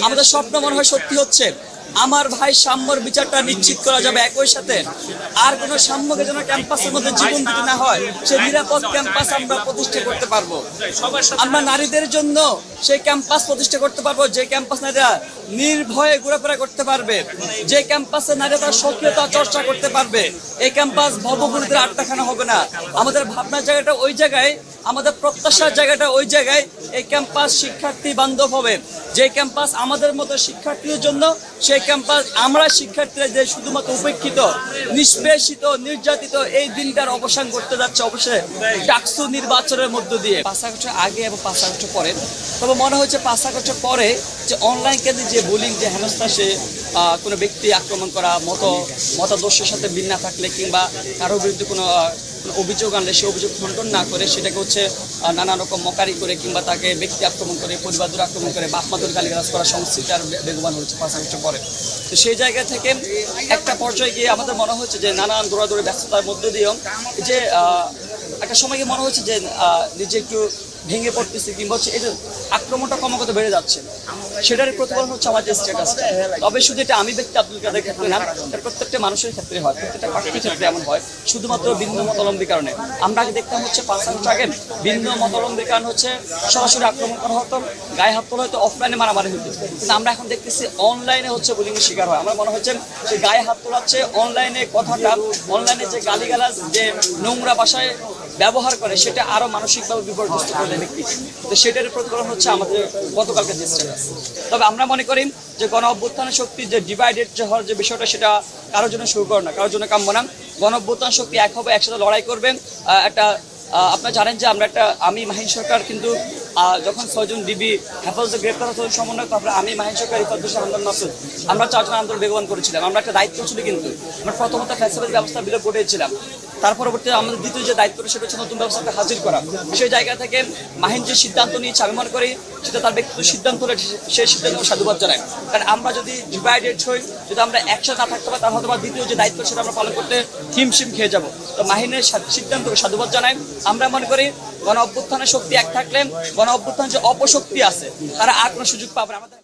আমাদের স্বপ্ন মনে হয় সত্যি হচ্ছে। আমার ভাই সাম্যর বিচারটা নিশ্চিত করা যাবে, একই সাথে আর কোনো সাম্যকে যেন ক্যাম্পাসের মধ্যে জীবন দিতে না হয়, সে নিরাপদ ক্যাম্পাস আমরা প্রতিষ্ঠা করতে পারবো। আমরা নারীদের জন্য সেই ক্যাম্পাস প্রতিষ্ঠা করতে পারবো, যে ক্যাম্পাস নারীরা নির্ভয়ে ঘোরাফেরা করতে পারবে, যে ক্যাম্পাসে নারীরা তার সক্রিয়তা চর্চা করতে পারবে। এই ক্যাম্পাস ভবঘুরিদের আড্ডাখানা হবে না। আমাদের ভাবনার জায়গাটা ওই জায়গায়, আমাদের প্রত্যাশার জায়গাটা ওই জায়গায়। এই ক্যাম্পাস শিক্ষার্থী বান্ধব হবে, যে ক্যাম্পাস আমাদের মতো শিক্ষার্থীদের জন্য, সেই ক্যাম্পাস আমরা শিক্ষার্থীরা যে শুধুমাত্র উপেক্ষিত, নিষ্পেষিত, নির্যাতিত, এই দিনটার অবসান করতে যাচ্ছে অবশ্যই ডাকসু নির্বাচনের মধ্য দিয়ে। 5 আগস্টের আগে এবং 5 আগস্টের পরে, তবে মনে হচ্ছে 5 আগস্টের পরে যে অনলাইন কেন্দ্রে যে বুলিং, যে হেনস্থা, সে কোনো ব্যক্তি আক্রমণ করা, মতাদর্শের সাথে মিল না থাকলে কিংবা কারোর বিরুদ্ধে কোনো অভিযোগ আনলে সে অভিযোগ খণ্ডন না করে সেটাকে হচ্ছে নানা রকম মকারি করে কিংবা তাকে ব্যক্তি আক্রমণ করে, পরিবার দূর আক্রমণ করে, বাপ মাতুর গালিগালাজ করা সংস্কৃতি আর বেগবান হচ্ছে 5 আগস্টের পরে। তো সেই জায়গা থেকে একটা পর্যায়ে গিয়ে আমাদের মনে হচ্ছে যে নানান দৌড়াদৌড়ি ব্যস্ততার মধ্য দিয়েও যে একটা সময় গিয়ে মনে হচ্ছে যে নিজে একটু ভেঙে পড়তেছে কিংবা হচ্ছে এই যে আক্রমণটা ক্রমাগত বেড়ে যাচ্ছে, সেটার প্রতিফলন হচ্ছে আমার যে স্ট্যাটাসটা। তবে শুধু এটা আমি ব্যক্তি আব্দুল কাদের ক্ষেত্রে না, এটা প্রত্যেকটা মানুষের ক্ষেত্রে হয়, প্রত্যেকটা পার্টির ক্ষেত্রে এমন হয়, শুধুমাত্র ভিন্ন মতাবলম্বী কারণে। আমরা আগে দেখতাম হচ্ছে 5 আগস্ট আগে ভিন্ন মতাবলম্বী কারণ হচ্ছে সরাসরি আক্রমণ করা হতো, গায়ে হাত তোলা হয়তো, অফলাইনে মারামারি হতো। কিন্তু আমরা এখন দেখতেছি অনলাইনে হচ্ছে বুলিংয়ের শিকার হয়। আমার মনে হচ্ছে যে গায়ে হাত তোলাচ্ছে, অনলাইনে কথাটা, অনলাইনে যে গালিগালাজ, যে নোংরা ভাষায় ব্যবহার করে, সেটা আরো মানসিকভাবে বিপর্যস্ত করে ব্যক্তি। তো সেটার প্রতিফলন হচ্ছে আমাদের গতকালকে যে স্ট্যাটাস। তবে আমরা মনে করি যে গণ অভ্যুত্থানের শক্তি যে ডিভাইডেড হওয়ার যে বিষয়টা, সেটা কারোর জন্য সুকর না, কারোর জন্য কাম্য না। গণ অভ্যুত্থান শক্তি এক হবে, একসাথে লড়াই করবে। আপনারা জানেন যে আমরা আমি মাহিন সরকার কিন্তু যখন 6 জন ডিবি হেফাজতে গ্রেপ্তার হতো সমন্বয়, তারপরে আমি মাহিন সরকার, রিফাত হোসেন, হামদান মাসুদ, আমরা 4 জন আন্দোলন বেগবান করেছিলাম। আমরা একটা দায়িত্ব ছিল, কিন্তু আমরা প্রথমত ফ্যাসিলিটি ব্যবস্থার বিরোধ ঘটিয়েছিলাম। তার পরবর্তীতে আমাদের দ্বিতীয় যে দায়িত্ব, সেটা হচ্ছে নতুন ব্যবস্থাকে হাজির করা। সেই জায়গা থেকে মাহিন যে সিদ্ধান্ত নিয়েছে, আমি মনে করি সেটা তার ব্যক্তিগত সিদ্ধান্ত হলে সেই সিদ্ধান্ত সাধুবাদ জানাই। কারণ আমরা যদি ডিভাইডেড হই, যদি আমরা একসাথে না থাকতে পারি, তার হয়তো দ্বিতীয় যে দায়িত্ব সেটা আমরা পালন করতে হিমশিম খেয়ে যাবো। তো মাহিনের সিদ্ধান্তকে সাধুবাদ জানাই। আমরা মনে করি গণ অভ্যুত্থানের শক্তি এক থাকলে গণ অভ্যুত্থান যে অপশক্তি আছে, তারা আর কোনো সুযোগ পাবে না। আমাদের